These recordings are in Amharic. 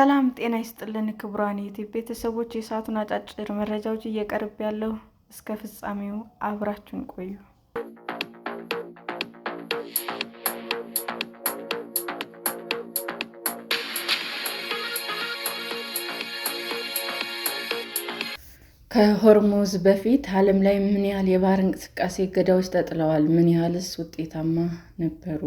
ሰላም ጤና ይስጥልን ክቡራን የዩቲዩብ ቤተሰቦች፣ የሰዓቱን አጫጭር መረጃዎች እየቀርብ ያለው እስከ ፍጻሜው አብራችሁን ቆዩ። ከሆርሙዝ በፊት ዓለም ላይ ምን ያህል የባህር እንቅስቃሴ እገዳዎች ተጥለዋል? ምን ያህልስ ውጤታማ ነበሩ?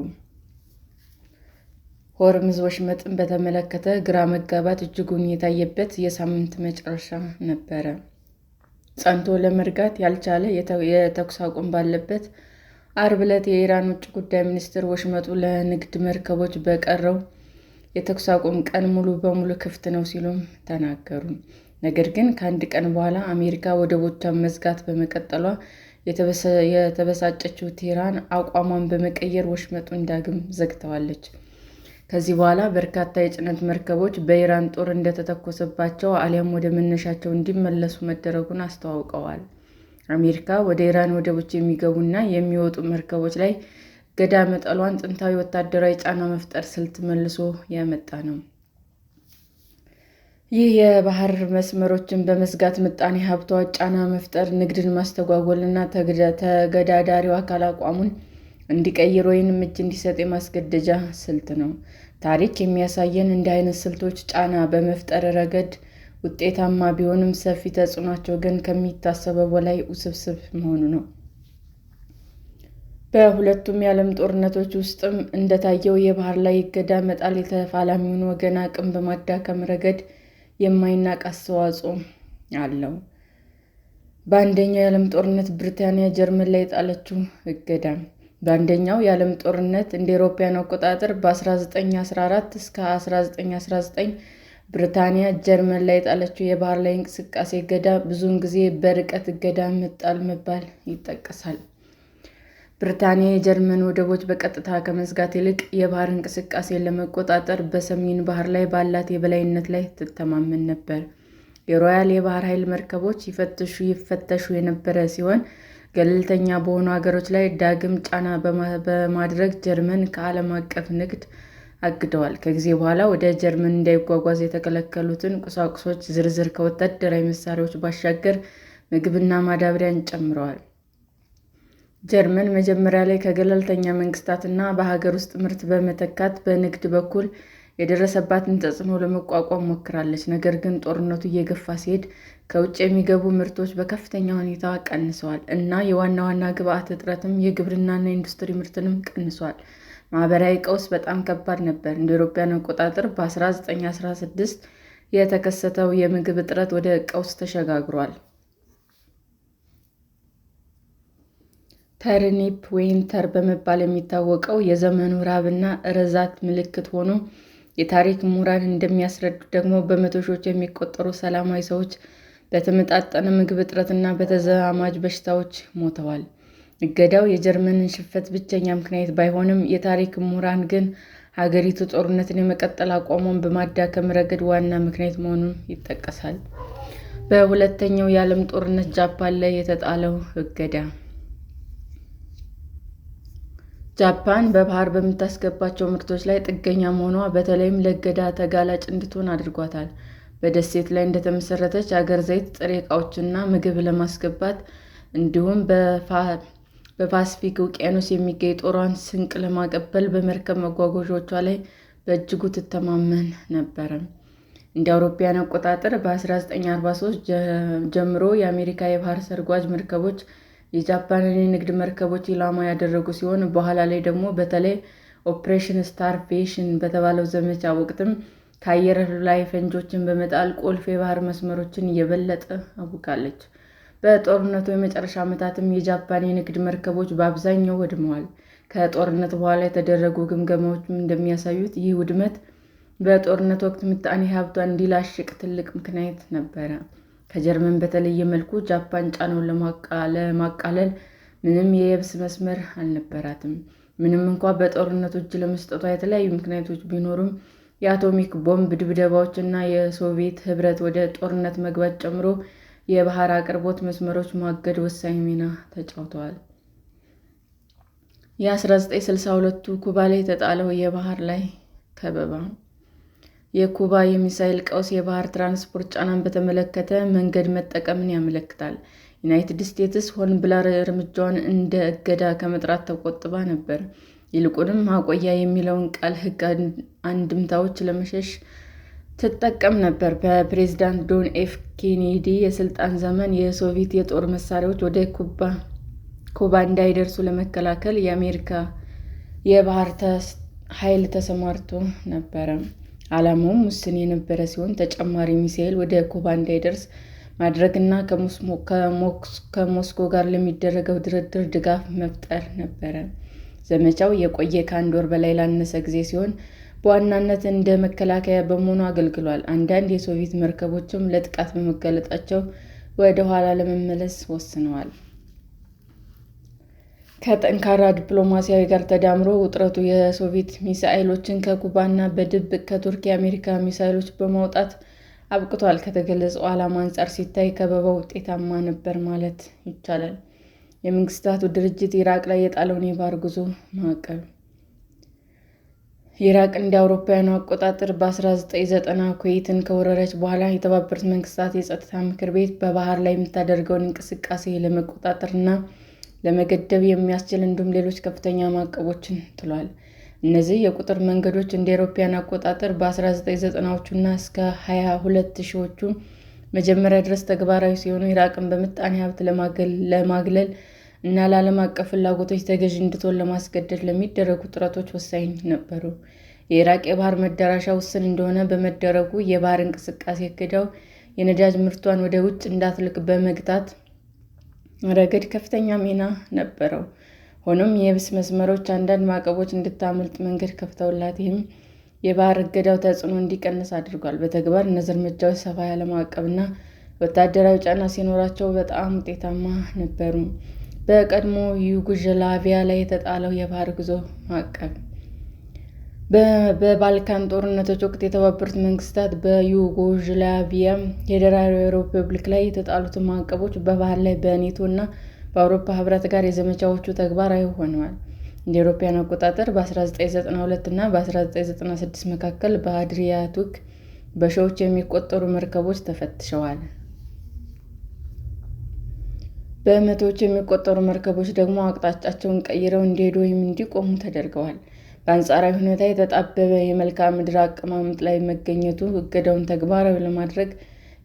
ሆርሙዝ ወሽመጥን በተመለከተ ግራ መጋባት እጅጉን የታየበት የሳምንት መጨረሻ ነበረ። ጸንቶ ለመርጋት ያልቻለ የተኩስ አቁም ባለበት ዓርብ ዕለት የኢራን ውጭ ጉዳይ ሚኒስትር ወሽመጡ ለንግድ መርከቦች በቀረው የተኩስ አቁም ቀን ሙሉ በሙሉ ክፍት ነው ሲሉም ተናገሩ። ነገር ግን ከአንድ ቀን በኋላ አሜሪካ ወደቦቿን መዝጋት በመቀጠሏ የተበሳጨችው ቴህራን አቋሟን በመቀየር ወሽመጡን ዳግም ዘግተዋለች። ከዚህ በኋላ በርካታ የጭነት መርከቦች በኢራን ጦር እንደተተኮሰባቸው አሊያም ወደ መነሻቸው እንዲመለሱ መደረጉን አስታውቀዋል። አሜሪካ ወደ ኢራን ወደቦች የሚገቡና የሚወጡ መርከቦች ላይ እገዳ መጣሏን ጥንታዊ ወታደራዊ ጫና መፍጠር ስልት መልሶ ያመጣ ነው። ይህ የባህር መስመሮችን በመዝጋት ምጣኔ ሀብታዊ ጫና መፍጠር፣ ንግድን ማስተጓጎልና ተገዳዳሪው አካል አቋሙን እንዲቀይር ወይንም እጅ እንዲሰጥ የማስገደጃ ስልት ነው። ታሪክ የሚያሳየን እንዲህ አይነት ስልቶች ጫና በመፍጠር ረገድ ውጤታማ ቢሆንም ሰፊ ተጽዕኗቸው ግን ከሚታሰበው በላይ ውስብስብ መሆኑ ነው። በሁለቱም የዓለም ጦርነቶች ውስጥም እንደታየው የባህር ላይ እገዳ መጣል የተፋላሚውን ወገን አቅም በማዳከም ረገድ የማይናቅ አስተዋጽኦ አለው። በአንደኛው የዓለም ጦርነት ብሪታንያ ጀርመን ላይ የጣለችው እገዳ በአንደኛው የዓለም ጦርነት እንደ አውሮፓውያን አቆጣጠር በ1914 እስከ 1919 ብሪታንያ ጀርመን ላይ የጣለችው የባህር ላይ እንቅስቃሴ እገዳ ብዙውን ጊዜ በርቀት እገዳ መጣል መባል ይጠቀሳል። ብሪታንያ የጀርመን ወደቦች በቀጥታ ከመዝጋት ይልቅ የባህር እንቅስቃሴን ለመቆጣጠር በሰሜን ባህር ላይ ባላት የበላይነት ላይ ትተማመን ነበር። የሮያል የባህር ኃይል መርከቦች ይፈተሹ የነበረ ሲሆን ገለልተኛ በሆኑ ሀገሮች ላይ ዳግም ጫና በማድረግ ጀርመን ከዓለም አቀፍ ንግድ አግደዋል። ከጊዜ በኋላ ወደ ጀርመን እንዳይጓጓዝ የተከለከሉትን ቁሳቁሶች ዝርዝር ከወታደራዊ መሳሪያዎች ባሻገር ምግብና ማዳበሪያን ጨምረዋል። ጀርመን መጀመሪያ ላይ ከገለልተኛ መንግስታትና በሀገር ውስጥ ምርት በመተካት በንግድ በኩል የደረሰባትን ተጽዕኖ ለመቋቋም ሞክራለች። ነገር ግን ጦርነቱ እየገፋ ሲሄድ ከውጭ የሚገቡ ምርቶች በከፍተኛ ሁኔታ ቀንሰዋል እና የዋና ዋና ግብዓት እጥረትም የግብርናና ኢንዱስትሪ ምርትንም ቀንሷል። ማህበራዊ ቀውስ በጣም ከባድ ነበር። እንደ አውሮፓውያን አቆጣጠር በ1916 የተከሰተው የምግብ እጥረት ወደ ቀውስ ተሸጋግሯል። ተርኒፕ ዊንተር በመባል የሚታወቀው የዘመኑ ረሃብና ርዛት ምልክት ሆኖ የታሪክ ምሁራን እንደሚያስረዱት ደግሞ በመቶ ሺዎች የሚቆጠሩ ሰላማዊ ሰዎች በተመጣጠነ ምግብ እጥረትና በተዛማጅ በሽታዎች ሞተዋል። እገዳው የጀርመንን ሽንፈት ብቸኛ ምክንያት ባይሆንም የታሪክ ምሁራን ግን ሀገሪቱ ጦርነትን የመቀጠል አቋሟን በማዳከም ረገድ ዋና ምክንያት መሆኑን ይጠቀሳል። በሁለተኛው የዓለም ጦርነት ጃፓን ላይ የተጣለው እገዳ ጃፓን በባህር በምታስገባቸው ምርቶች ላይ ጥገኛ መሆኗ በተለይም ለእገዳ ተጋላጭ እንድትሆን አድርጓታል። በደሴት ላይ እንደተመሰረተች አገር ዘይት፣ ጥሬ ዕቃዎችና ምግብ ለማስገባት እንዲሁም በፓሲፊክ ውቅያኖስ የሚገኝ ጦሯን ስንቅ ለማቀበል በመርከብ መጓጓዣዎቿ ላይ በእጅጉ ትተማመን ነበረ። እንደ አውሮፓውያን አቆጣጠር በ1943 ጀምሮ የአሜሪካ የባህር ሰርጓጅ መርከቦች የጃፓንን የንግድ መርከቦች ኢላማ ያደረጉ ሲሆን በኋላ ላይ ደግሞ በተለይ ኦፕሬሽን ስታርቬሽን በተባለው ዘመቻ ወቅትም ከአየር ላይ ፈንጂዎችን በመጣል ቁልፍ የባህር መስመሮችን የበለጠ አውካለች። በጦርነቱ የመጨረሻ ዓመታትም የጃፓን የንግድ መርከቦች በአብዛኛው ወድመዋል። ከጦርነት በኋላ የተደረጉ ግምገማዎችም እንደሚያሳዩት ይህ ውድመት በጦርነት ወቅት ምጣኔ ሀብቷ እንዲላሽቅ ትልቅ ምክንያት ነበረ። ከጀርመን በተለየ መልኩ ጃፓን ጫናውን ለማቃለል ምንም የየብስ መስመር አልነበራትም። ምንም እንኳ በጦርነቱ እጅ ለመስጠቷ የተለያዩ ምክንያቶች ቢኖሩም የአቶሚክ ቦምብ ድብደባዎች እና የሶቪየት ኅብረት ወደ ጦርነት መግባት ጨምሮ የባህር አቅርቦት መስመሮች ማገድ ወሳኝ ሚና ተጫውተዋል። የ1962ቱ ኩባ ላይ የተጣለው የባህር ላይ ከበባ የኩባ የሚሳኤል ቀውስ የባህር ትራንስፖርት ጫናን በተመለከተ መንገድ መጠቀምን ያመለክታል። ዩናይትድ ስቴትስ ሆን ብላ እርምጃውን እንደ እገዳ ከመጥራት ተቆጥባ ነበር። ይልቁንም ማቆያ የሚለውን ቃል ሕግ አንድምታዎች ለመሸሽ ትጠቀም ነበር። በፕሬዝዳንት ጆን ኤፍ ኬኔዲ የስልጣን ዘመን የሶቪየት የጦር መሳሪያዎች ወደ ኩባ እንዳይደርሱ ለመከላከል የአሜሪካ የባህር ኃይል ተሰማርቶ ነበረ። ዓላማውም ውስን የነበረ ሲሆን ተጨማሪ ሚሳኤል ወደ ኩባ እንዳይደርስ ማድረግ እና ከሞስኮ ጋር ለሚደረገው ድርድር ድጋፍ መፍጠር ነበረ። ዘመቻው የቆየ ከአንድ ወር በላይ ላነሰ ጊዜ ሲሆን በዋናነት እንደ መከላከያ በመሆኑ አገልግሏል። አንዳንድ የሶቪየት መርከቦችም ለጥቃት በመጋለጣቸው ወደ ኋላ ለመመለስ ወስነዋል። ከጠንካራ ዲፕሎማሲያዊ ጋር ተዳምሮ ውጥረቱ የሶቪየት ሚሳኤሎችን ከኩባ እና በድብቅ ከቱርክ የአሜሪካ ሚሳኤሎች በማውጣት አብቅቷል። ከተገለጸው ዓላማ አንጻር ሲታይ ከበባው ውጤታማ ነበር ማለት ይቻላል። የመንግስታቱ ድርጅት ኢራቅ ላይ የጣለውን የባህር ጉዞ ማዕቀብ። ኢራቅ እንደ አውሮፓውያኑ አቆጣጠር በ1990 ኩዌትን ከወረረች በኋላ የተባበሩት መንግስታት የጸጥታ ምክር ቤት በባህር ላይ የምታደርገውን እንቅስቃሴ ለመቆጣጠር እና ለመገደብ የሚያስችል እንዲሁም ሌሎች ከፍተኛ ማዕቀቦችን ጥሏል። እነዚህ የቁጥር መንገዶች እንደ አውሮፓውያን አቆጣጠር በ1990ዎቹ እና እስከ 2020ዎቹ መጀመሪያ ድረስ ተግባራዊ ሲሆኑ ኢራቅን በምጣኔ ሀብት ለማግለል እና ለዓለም አቀፍ ፍላጎቶች ተገዥ እንድትሆን ለማስገደድ ለሚደረጉ ጥረቶች ወሳኝ ነበሩ። የኢራቅ የባህር መዳረሻ ውስን እንደሆነ በመደረጉ የባህር እንቅስቃሴ እገዳው የነዳጅ ምርቷን ወደ ውጭ እንዳትልክ በመግታት ረገድ ከፍተኛ ሚና ነበረው። ሆኖም የየብስ መስመሮች አንዳንድ ማዕቀቦች እንድታመልጥ መንገድ ከፍተውላት፣ ይህም የባህር እገዳው ተጽዕኖ እንዲቀንስ አድርጓል። በተግባር እነዚህ እርምጃዎች ሰፋ ያለ ማዕቀብና ወታደራዊ ጫና ሲኖራቸው በጣም ውጤታማ ነበሩ። በቀድሞ ዩጎዝላቪያ ላይ የተጣለው የባህር ጉዞ ማዕቀብ። በባልካን ጦርነቶች ወቅት የተባበሩት መንግስታት በዩጎዝላቪያ ፌዴራላዊ ሪፐብሊክ ላይ የተጣሉትን ማዕቀቦች በባህር ላይ በኔቶ እና በአውሮፓ ህብረት ጋር የዘመቻዎቹ ተግባራዊ ሆነዋል። እንደ አውሮፓውያን አቆጣጠር በ1992 እና በ1996 መካከል በአድሪያቲክ በሺዎች የሚቆጠሩ መርከቦች ተፈትሸዋል። በመቶዎች የሚቆጠሩ መርከቦች ደግሞ አቅጣጫቸውን ቀይረው እንዲሄዱ ወይም እንዲቆሙ ተደርገዋል። በአንጻራዊ ሁኔታ የተጣበበ የመልክዓ ምድር አቀማመጥ ላይ መገኘቱ እገዳውን ተግባራዊ ለማድረግ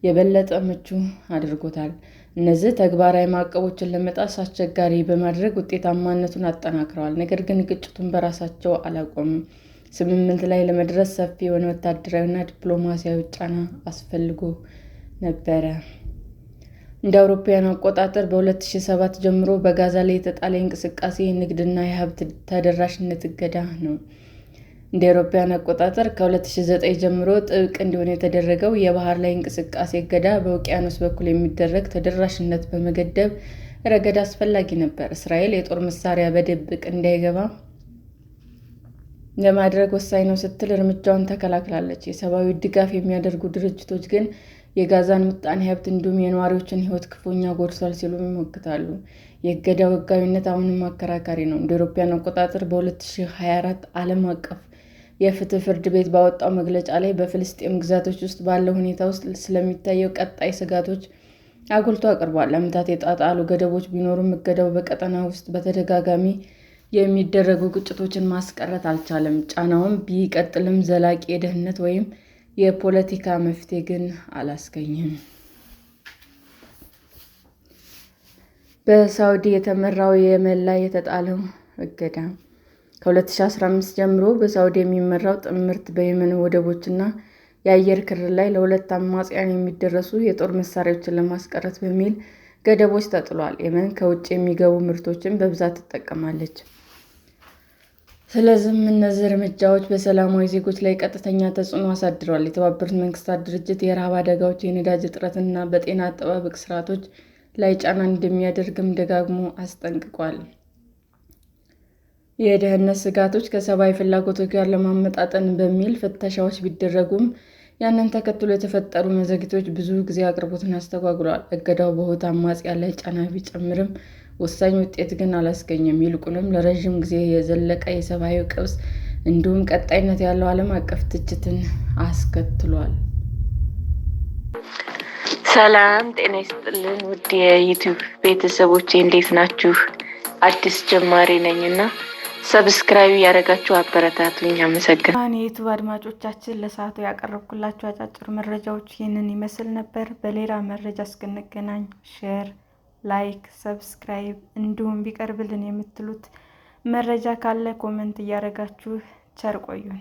የበለጠ ምቹ አድርጎታል። እነዚህ ተግባራዊ ማዕቀቦችን ለመጣስ አስቸጋሪ በማድረግ ውጤታማነቱን አጠናክረዋል። ነገር ግን ግጭቱን በራሳቸው አላቆሙም። ስምምነት ላይ ለመድረስ ሰፊ የሆነ ወታደራዊና ዲፕሎማሲያዊ ጫና አስፈልጎ ነበረ። እንደ አውሮፓውያን አቆጣጠር በ2007 ጀምሮ በጋዛ ላይ የተጣለ የእንቅስቃሴ የንግድና የሀብት ተደራሽነት እገዳ ነው። እንደ አውሮፓውያን አቆጣጠር ከ2009 ጀምሮ ጥብቅ እንዲሆን የተደረገው የባህር ላይ እንቅስቃሴ እገዳ በውቅያኖስ በኩል የሚደረግ ተደራሽነት በመገደብ ረገድ አስፈላጊ ነበር። እስራኤል የጦር መሳሪያ በድብቅ እንዳይገባ ለማድረግ ወሳኝ ነው ስትል እርምጃውን ተከላክላለች። የሰብአዊ ድጋፍ የሚያደርጉ ድርጅቶች ግን የጋዛን ምጣኔ ሀብት እንዲሁም የነዋሪዎችን ሕይወት ክፉኛ ጎድቷል ሲሉ ይሞግታሉ። የእገዳው ሕጋዊነት አሁንም አከራካሪ ነው። እንደ አውሮፓውያን አቆጣጠር በ2024 ዓለም አቀፍ የፍትህ ፍርድ ቤት ባወጣው መግለጫ ላይ በፍልስጤም ግዛቶች ውስጥ ባለው ሁኔታ ውስጥ ስለሚታየው ቀጣይ ስጋቶች አጉልቶ አቅርቧል። ለዓመታት የጣሉ ገደቦች ቢኖሩም እገዳው በቀጠና ውስጥ በተደጋጋሚ የሚደረጉ ግጭቶችን ማስቀረት አልቻለም። ጫናውም ቢቀጥልም ዘላቂ የደህንነት ወይም የፖለቲካ መፍትሄ ግን አላስገኘም። በሳውዲ የተመራው የመን ላይ የተጣለው እገዳ። ከ2015 ጀምሮ በሳውዲ የሚመራው ጥምረት በየመን ወደቦችና የአየር ክልል ላይ ለሁለት አማጽያን የሚደርሱ የጦር መሳሪያዎችን ለማስቀረት በሚል ገደቦች ተጥሏል። የመን ከውጭ የሚገቡ ምርቶችን በብዛት ትጠቀማለች። ስለዚህም እነዚህ እርምጃዎች በሰላማዊ ዜጎች ላይ ቀጥተኛ ተጽዕኖ አሳድረዋል። የተባበሩት መንግስታት ድርጅት የረሃብ አደጋዎች፣ የነዳጅ እጥረትና በጤና አጠባበቅ ስርዓቶች ላይ ጫና እንደሚያደርግም ደጋግሞ አስጠንቅቋል። የደህንነት ስጋቶች ከሰብአዊ ፍላጎቶች ጋር ለማመጣጠን በሚል ፍተሻዎች ቢደረጉም ያንን ተከትሎ የተፈጠሩ መዘግየቶች ብዙ ጊዜ አቅርቦትን አስተጓጉለዋል። እገዳው በሁቲ አማጽያን ላይ ጫና ቢጨምርም ወሳኝ ውጤት ግን አላስገኘም። ይልቁንም ለረዥም ጊዜ የዘለቀ የሰብአዊ ቀውስ እንዲሁም ቀጣይነት ያለው ዓለም አቀፍ ትችትን አስከትሏል። ሰላም ጤና ይስጥልን ውድ የዩቲዩብ ቤተሰቦቼ እንዴት ናችሁ? አዲስ ጀማሪ ነኝና ሰብስክራይብ ያደረጋችሁ አበረታቱኝ። አመሰግናለሁ። የዩቲዩብ አድማጮቻችን ለሰዓቱ ያቀረብኩላችሁ አጫጭር መረጃዎች ይህንን ይመስል ነበር። በሌላ መረጃ እስክንገናኝ ሼር፣ ላይክ፣ ሰብስክራይብ እንዲሁም ቢቀርብልን የምትሉት መረጃ ካለ ኮመንት እያደረጋችሁ ቸር ቆዩን።